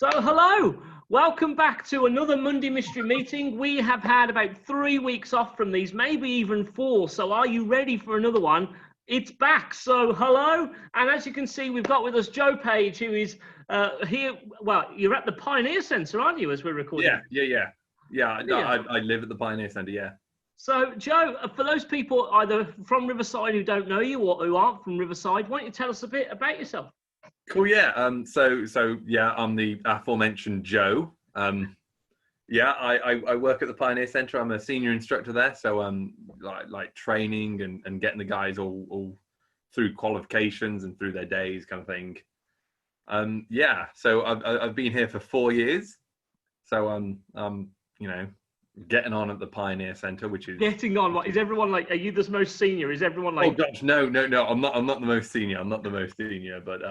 So, hello, welcome back to another Monday Mystery Meeting. We have had about 3 weeks off from these, maybe even 4. So, are you ready for another one? It's back. So, hello. And as you can see, we've got with us Joe Page, who is here. Well, you're at the Pioneer Centre, aren't you, as we're recording? Yeah. I live at the Pioneer Centre, yeah. So, Joe, for those people either from Riverside who don't know you or who aren't from Riverside, why don't you tell us a bit about yourself? Cool, yeah. So yeah, I'm the aforementioned Joe. I work at the Pioneer Centre. I'm a senior instructor there, so like training and getting the guys all through qualifications and through their days, kind of thing. So I've been here for 4 years. So getting on at the Pioneer Centre, which is getting on. What is everyone like? Are you the most senior? Is everyone like? Oh gosh, no. I'm not the most senior. I'm not the most senior, but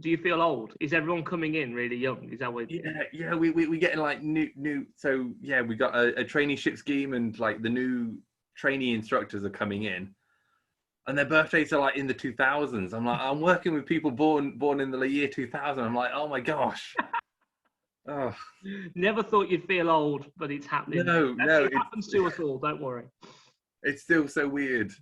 Do you feel old? Is everyone coming in really young? Is that what? Yeah. We getting like new. So yeah, we got a traineeship scheme, and like the new trainee instructors are coming in, and their birthdays are like in the 2000s. I'm working with people born in the year 2000. I'm like, oh my gosh. Oh. Never thought you'd feel old, but it's happening. No, it happens to us all. Don't worry. It's still so weird.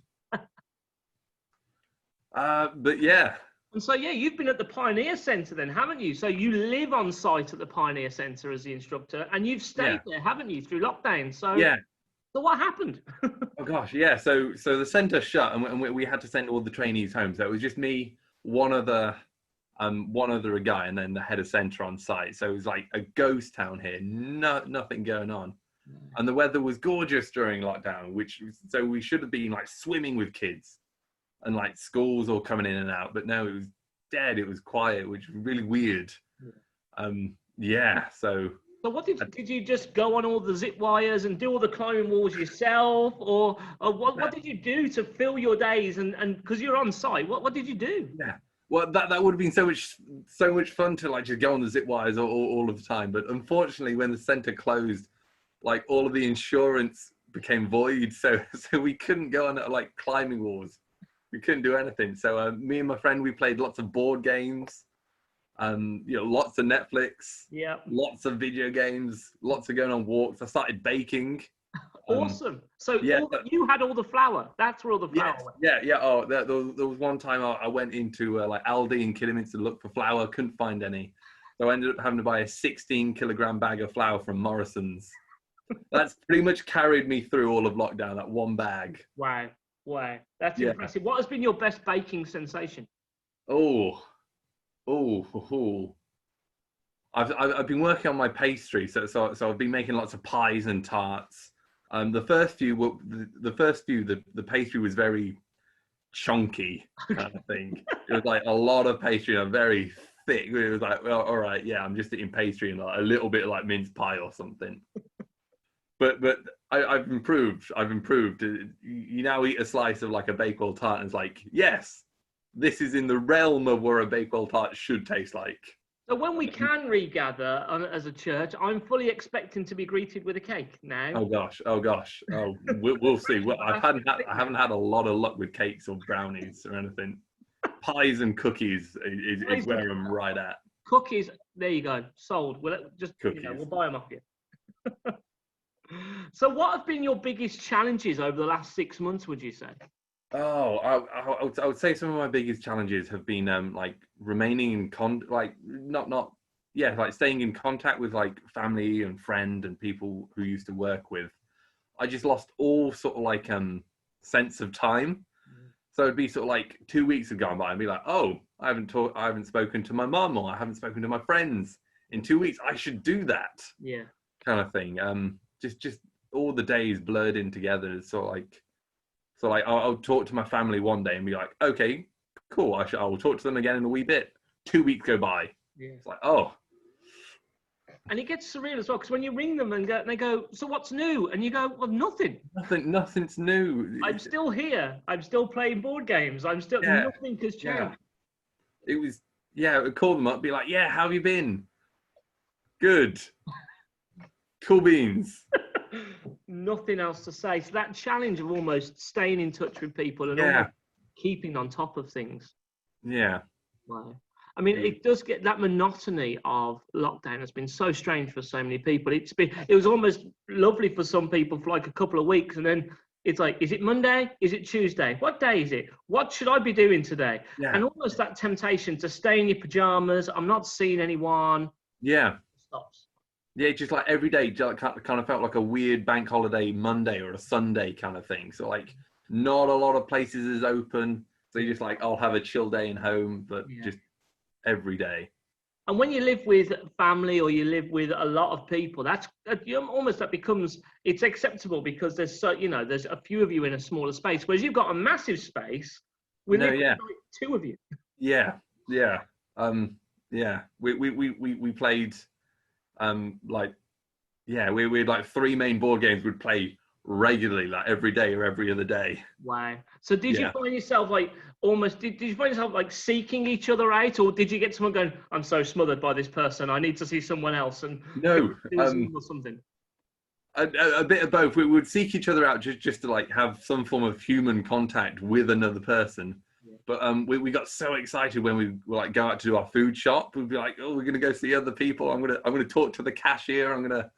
But yeah. And so, yeah, you've been at the Pioneer Centre then, haven't you? So you live on site at the Pioneer Centre as the instructor, and you've stayed there, haven't you, through lockdown? So yeah. So what happened? Oh gosh, yeah. So the centre shut, and we had to send all the trainees home. So it was just me, one other guy, and then the head of centre on site. So it was like a ghost town here. Nothing going on, and the weather was gorgeous during lockdown. So we should have been like swimming with kids, and like schools all coming in and out. But no, it was dead. It was quiet, which was really weird. So what did you just go on all the zip wires and do all the climbing walls yourself, or what did you do to fill your days? And because you're on site, what did you do? Yeah. Well, that would have been so much fun to like just go on the zip wires all of the time. But unfortunately, when the centre closed, like all of the insurance became void, so we couldn't go on like climbing walls. We couldn't do anything. So me and my friend, we played lots of board games, lots of Netflix, lots of video games, lots of going on walks. I started baking. Awesome. So you had all the flour. That's where all the flour went. Yeah. Oh, there was one time I went into like Aldi in Kidderminster to look for flour. Couldn't find any. So I ended up having to buy a 16-kilogram bag of flour from Morrison's. That's pretty much carried me through all of lockdown, that one bag. Wow. That's impressive. What has been your best baking sensation? I've been working on my pastry. So I've been making lots of pies and tarts. The first few, the pastry was very chunky kind of thing. It was like a lot of pastry and very thick. It was like, well, all right, yeah, I'm just eating pastry and like a little bit of like mince pie or something. But I've improved. You now eat a slice of like a Bakewell tart and it's like, yes, this is in the realm of where a Bakewell tart should taste like. So when we can regather as a church, I'm fully expecting to be greeted with a cake now. Oh gosh. Oh, we'll see. I haven't had a lot of luck with cakes or brownies or anything. Pies and cookies is where I'm right at. Cookies, there you go, sold. We'll buy them off you. So what have been your biggest challenges over the last 6 months, would you say? Oh, I would say some of my biggest challenges have been like remaining in staying in contact with like family and friend and people who used to work with. I just lost all sort of like sense of time. So it'd be sort of like 2 weeks have gone by and be like, oh, I haven't spoken to my mum, or I haven't spoken to my friends in 2 weeks. I should do that. Yeah. Kind of thing. Just all the days blurred in together. It's sort of like. So like I'll talk to my family one day and be like, okay, cool. I will talk to them again in a wee bit. 2 weeks go by. Yeah. It's like, oh. And it gets surreal as well, because when you ring them and they go, so what's new? And you go, well, nothing. Nothing's new. I'm still here. I'm still playing board games. Nothing has changed. It was, call them up, be like, yeah, how have you been? Good. Cool beans. Nothing else to say. So that challenge of almost staying in touch with people and almost keeping on top of things. Yeah. Wow. I mean, it does get that monotony of lockdown has been so strange for so many people. It was almost lovely for some people for like a couple of weeks, and then it's like, is it Monday? Is it Tuesday? What day is it? What should I be doing today? Yeah. And almost that temptation to stay in your pajamas. I'm not seeing anyone. Yeah. Stops. Yeah, just like every day, just kind of felt like a weird bank holiday Monday or a Sunday kind of thing. So like, not a lot of places is open. So you're just like, I'll have a chill day in home, but just every day. And when you live with family or you live with a lot of people, it's acceptable because there's a few of you in a smaller space, whereas you've got a massive space with like 2 of you. Yeah. We played we had like 3 main board games we'd play regularly, like every day or every other day. Wow. So did you find yourself like did you find yourself like seeking each other out, or did you get someone going, I'm so smothered by this person, I need to see someone else, and no or something? A bit of both. We would seek each other out just to like have some form of human contact with another person. But we got so excited when we were like go out to do our food shop. We'd be like, oh, we're gonna go see other people. I'm gonna talk to the cashier. I'm gonna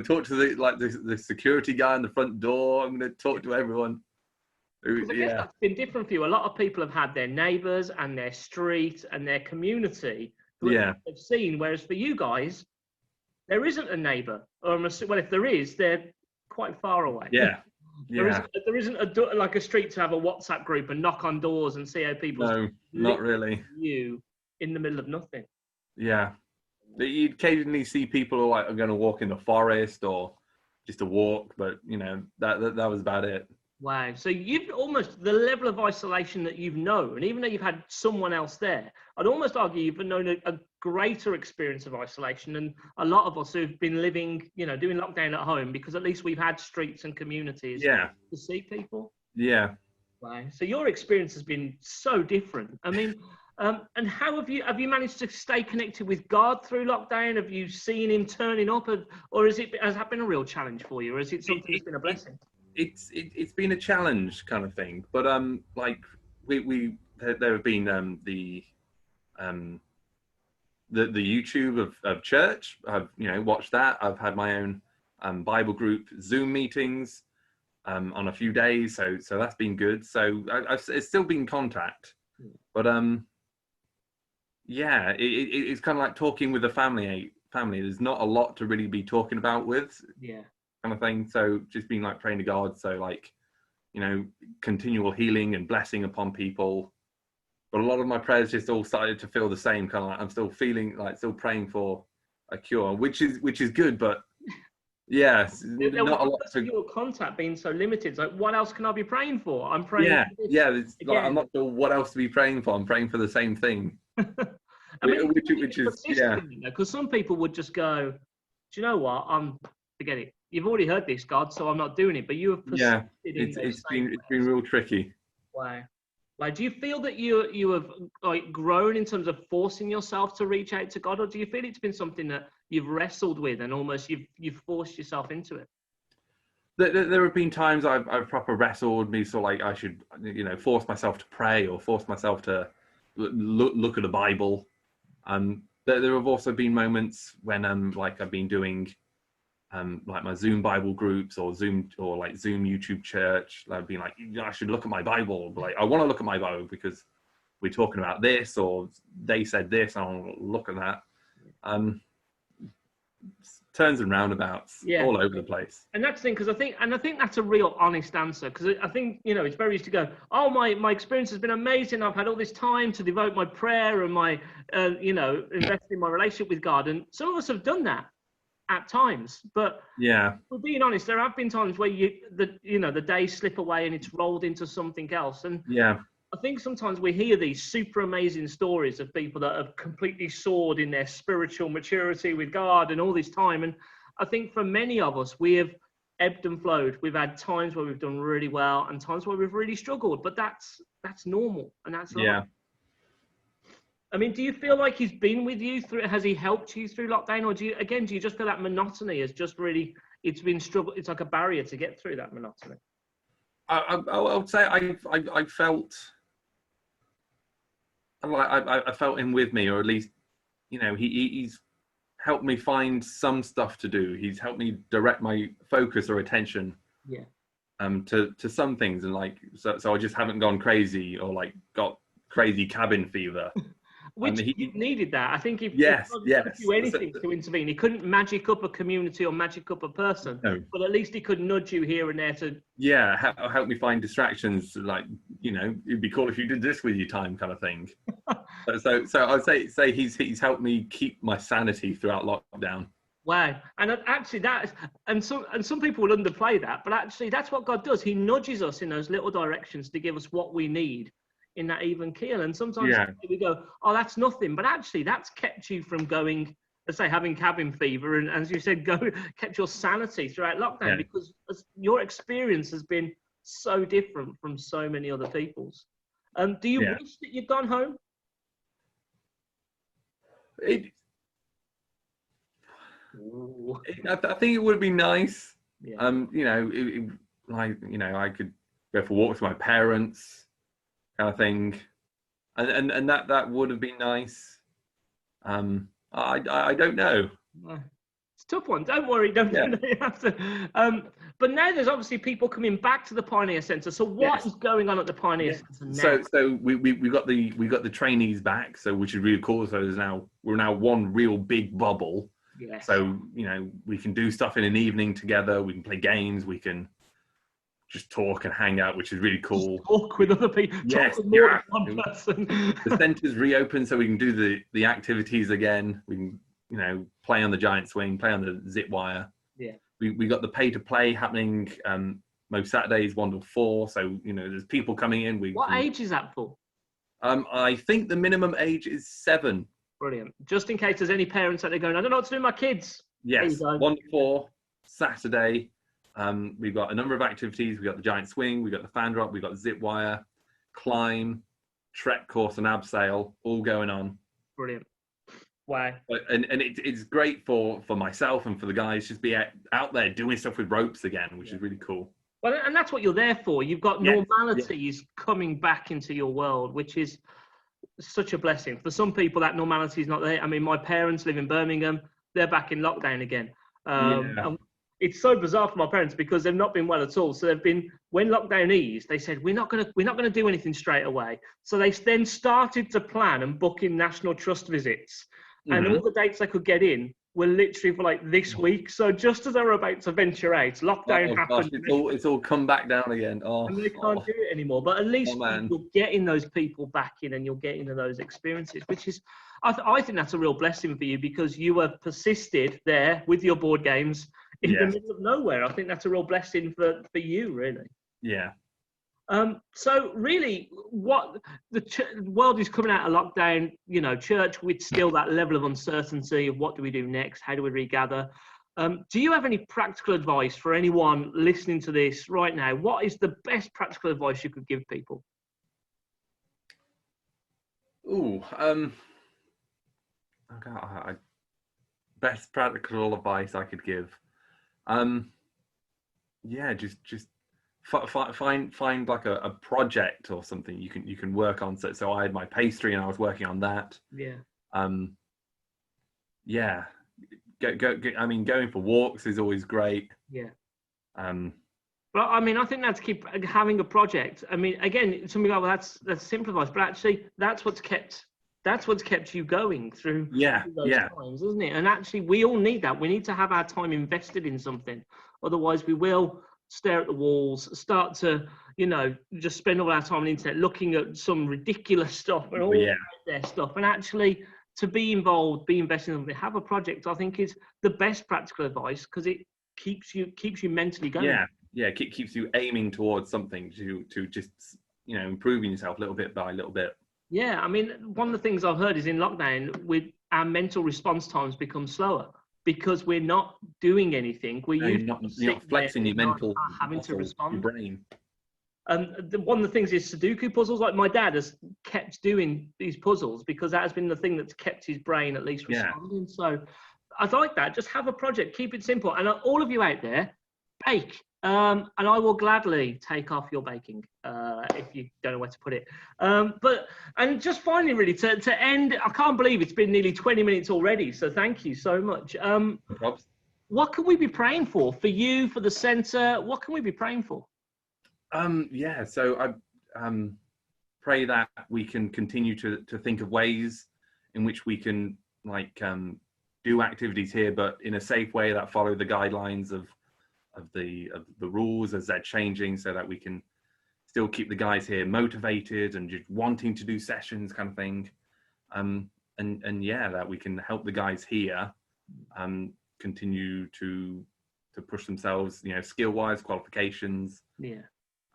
talk to the security guy on the front door. I'm gonna talk to everyone. I guess that's been different for you. A lot of people have had their neighbours and their street and their community who they've seen, whereas for you guys, there isn't a neighbour. Well, if there is, they're quite far away. Yeah. There isn't a street to have a WhatsApp group and knock on doors and see how people. No, not really. You in the middle of nothing. Yeah, you occasionally see people who are going to walk in the forest or just a walk, but that was about it. Wow. So you've almost the level of isolation that you've known, even though you've had someone else there, I'd almost argue you've known a greater experience of isolation than a lot of us who've been living, doing lockdown at home, because at least we've had streets and communities to see people. Yeah. Wow. So your experience has been so different. I mean, and how have you managed to stay connected with God through lockdown? Have you seen him turning up, or has that been a real challenge for you, or is it something that's been a blessing? It's been a challenge kind of thing, but there have been the YouTube of church. I've watched that. I've had my own Bible group Zoom meetings on a few days, so that's been good. So it's still been contact, but it's kind of like talking with a family. There's not a lot to really be talking about with. Kind of thing. So just being like praying to God. So like, continual healing and blessing upon people. But a lot of my prayers just all started to feel the same, kind of like I'm still feeling like still praying for a cure, which is good. But not a lot to your contact being so limited. It's like, what else can I be praying for? I'm praying. I'm not sure what else to be praying for. I'm praying for the same thing. which is because some people would just go, do you know what? Forget it. You've already heard this, God, so I'm not doing it. But you have persisted it's been real tricky. Wow. Like, do you feel that you have like grown in terms of forcing yourself to reach out to God, or do you feel it's been something that you've wrestled with and almost you've forced yourself into it? There have been times I've proper wrestled me, so like I should force myself to pray or force myself to look at the Bible. There have also been moments when I've been doing like my Zoom Bible groups or Zoom YouTube church. I've been like, I should look at my Bible. Like, I want to look at my Bible because we're talking about this, or they said this, and I'll look at that. Turns and roundabouts all over the place. And that's the thing, because I think that's a real honest answer, because I think it's very easy to go, oh, my experience has been amazing, I've had all this time to devote my prayer and my invest in my relationship with God, and some of us have done that at times, but for being honest, there have been times where the days slip away and it's rolled into something else. And I think sometimes we hear these super amazing stories of people that have completely soared in their spiritual maturity with God and all this time. And I think for many of us, we have ebbed and flowed. We've had times where we've done really well and times where we've really struggled, but that's normal, and that's life. I mean, do you feel like he's been with you through? Has he helped you through lockdown, or do you just feel that monotony has just really? It's been struggle. It's like a barrier to get through that monotony. I would say I felt I felt him with me, or at least, he's helped me find some stuff to do. He's helped me direct my focus or attention Yeah. To some things, and so I just haven't gone crazy or got crazy cabin fever. Which you needed that. I think if yes, God yes. could do anything to intervene, he couldn't magic up a community or magic up a person, but at least he could nudge you here and there to help me find distractions. It'd be cool if you did this with your time, kind of thing. so I'd say he's helped me keep my sanity throughout lockdown. Wow. And actually some people will underplay that, but actually that's what God does. He nudges us in those little directions to give us what we need in that even keel. And sometimes we go, oh, that's nothing, but actually that's kept you from going, let's say, having cabin fever, and as you said, kept your sanity throughout lockdown, because your experience has been so different from so many other people's. Do you wish that you'd gone home? I think it would be nice. I could go for walks with my parents, kind of thing, and that would have been nice. I don't know. It's a tough one. Don't worry. Don't you have to. But now there's obviously people coming back to the Pioneer Centre. So what is going on at the Pioneer Centre now? So we got the trainees back, so which is really cool. So we're now one real big bubble. Yes. So we can do stuff in an evening together. We can play games. We can just talk and hang out, which is really cool. Just talk with other people. Yes, talk with more than one person. The centre's reopened, so we can do the activities again. We can play on the giant swing, play on the zip wire. Yeah. We got the pay to play happening most Saturdays 1 to 4. So there's people coming in. What age is that for? I think the minimum age is 7. Brilliant. Just in case there's any parents out there going, I don't know what to do with my kids. Yes, 1 to 4 Saturday. We've got a number of activities. We've got the giant swing, we've got the fan drop, we've got zip wire, climb, trek course, and abseil, all going on. Brilliant. Wow. And it's great for myself and for the guys, just be out there doing stuff with ropes again, which is really cool. Well, and that's what you're there for. You've got normality is coming back into your world, which is such a blessing. For some people, that normality is not there. I mean, my parents live in Birmingham. They're back in lockdown again. And it's so bizarre for my parents because they've not been well at all. So they've been, when lockdown eased, they said, we're not going to do anything straight away. So they then started to plan and book in National Trust visits. And all the dates they could get in were literally for this week. So just as they were about to venture out, lockdown happened. Gosh, it's all come back down again. And they can't do it anymore. But at least you're getting those people back in and you're getting to those experiences, which is, I think that's a real blessing for you because you have persisted there with your board games in the middle of nowhere. I think that's a real blessing for you, really. Yeah. So really, what the world is coming out of lockdown, church with still that level of uncertainty of what do we do next? How do we regather? Do you have any practical advice for anyone listening to this right now? What is the best practical advice you could give people? Best practical advice I could give. Just find like a project or something you can work on. So I had my pastry and I was working on that. I mean, going for walks is always great. But I mean, I think that's keep having a project. I mean, again, something like that's simplified, but actually that's what's kept you going through those times, isn't it? And actually, we all need that. We need to have our time invested in something. Otherwise, we will stare at the walls, start to, just spend all our time on the internet looking at some ridiculous stuff and all their stuff. And actually, to be involved, be invested in something, have a project, I think is the best practical advice because it keeps you mentally going. It keeps you aiming towards something to just, improving yourself little bit by little bit. Yeah, I mean, one of the things I've heard is in lockdown, with our mental response times become slower because we're not doing anything. You're not flexing your mental, having to respond. Your brain. One of the things is Sudoku puzzles. Like my dad has kept doing these puzzles because that has been the thing that's kept his brain at least responding. So I like that. Just have a project, keep it simple. And all of you out there, bake. And I will gladly take off your baking if you don't know where to put it. And just finally, really, to end, I can't believe it's been nearly 20 minutes already. So thank you so much. No probs. What can we be praying for you, for the centre? What can we be praying for? Yeah, so I pray that we can continue to think of ways in which we can do activities here, but in a safe way that follow the guidelines of the rules as they're changing, so that we can still keep the guys here motivated and just wanting to do sessions, kind of thing. And yeah, that we can help the guys here continue to push themselves, skill wise, qualifications. Yeah.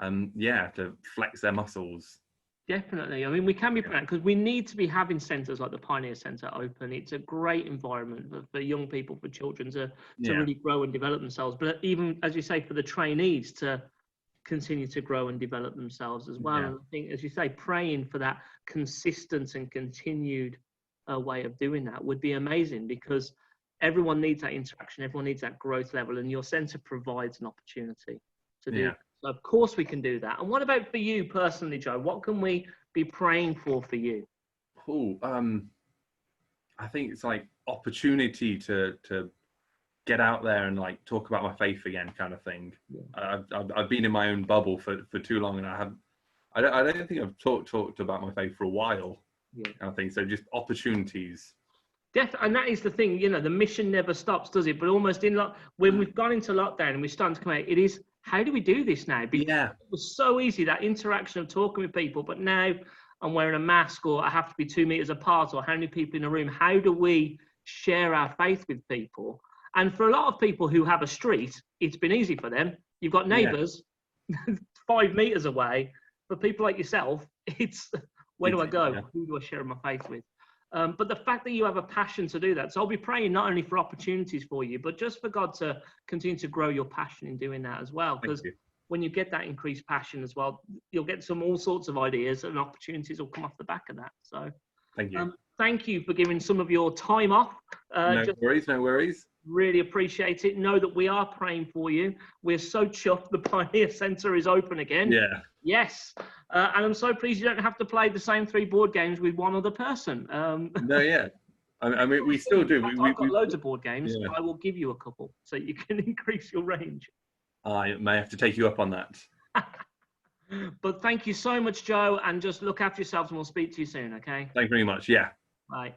To flex their muscles. Definitely. I mean, we can be praying because we need to be having centres like the Pioneer Centre open. It's a great environment for young people, for children to really grow and develop themselves. But even, as you say, for the trainees to continue to grow and develop themselves as well. Yeah. And I think, as you say, praying for that consistent and continued way of doing that would be amazing, because everyone needs that interaction. Everyone needs that growth level, and your centre provides an opportunity to do that. So of course we can do that. And what about for you personally, Joe? What can we be praying for you? Oh, I think it's opportunity to get out there and talk about my faith again, kind of thing. Yeah. I've been in my own bubble for too long, and I don't think I've talked about my faith for a while. Yeah. Kind of thing. So just opportunities. And that is the thing, the mission never stops, does it? But almost when we've gone into lockdown and we're starting to come out, it is, how do we do this now? Because it was so easy, that interaction of talking with people, but now I'm wearing a mask, or I have to be 2 meters apart, or how many people in a room? How do we share our faith with people? And for a lot of people who have a street, it's been easy for them. You've got neighbors 5 meters away. For people like yourself, it's, where do I go? Yeah. Who do I share my faith with? But the fact that you have a passion to do that, so I'll be praying not only for opportunities for you, but just for God to continue to grow your passion in doing that as well. Because when you get that increased passion as well, you'll get all sorts of ideas, and opportunities will come off the back of that. So thank you. Thank you for giving some of your time off. No worries. Really appreciate it. Know that we are praying for you. We're so chuffed the Pioneer Centre is open again. Yeah. Yes. And I'm so pleased you don't have to play the same 3 board games with one other person. No, yeah. I mean, we still do. I've got loads of board games. Yeah. I will give you a couple so you can increase your range. I may have to take you up on that. But thank you so much, Joe. And just look after yourselves, and we'll speak to you soon, okay? Thank you very much. Yeah. Bye.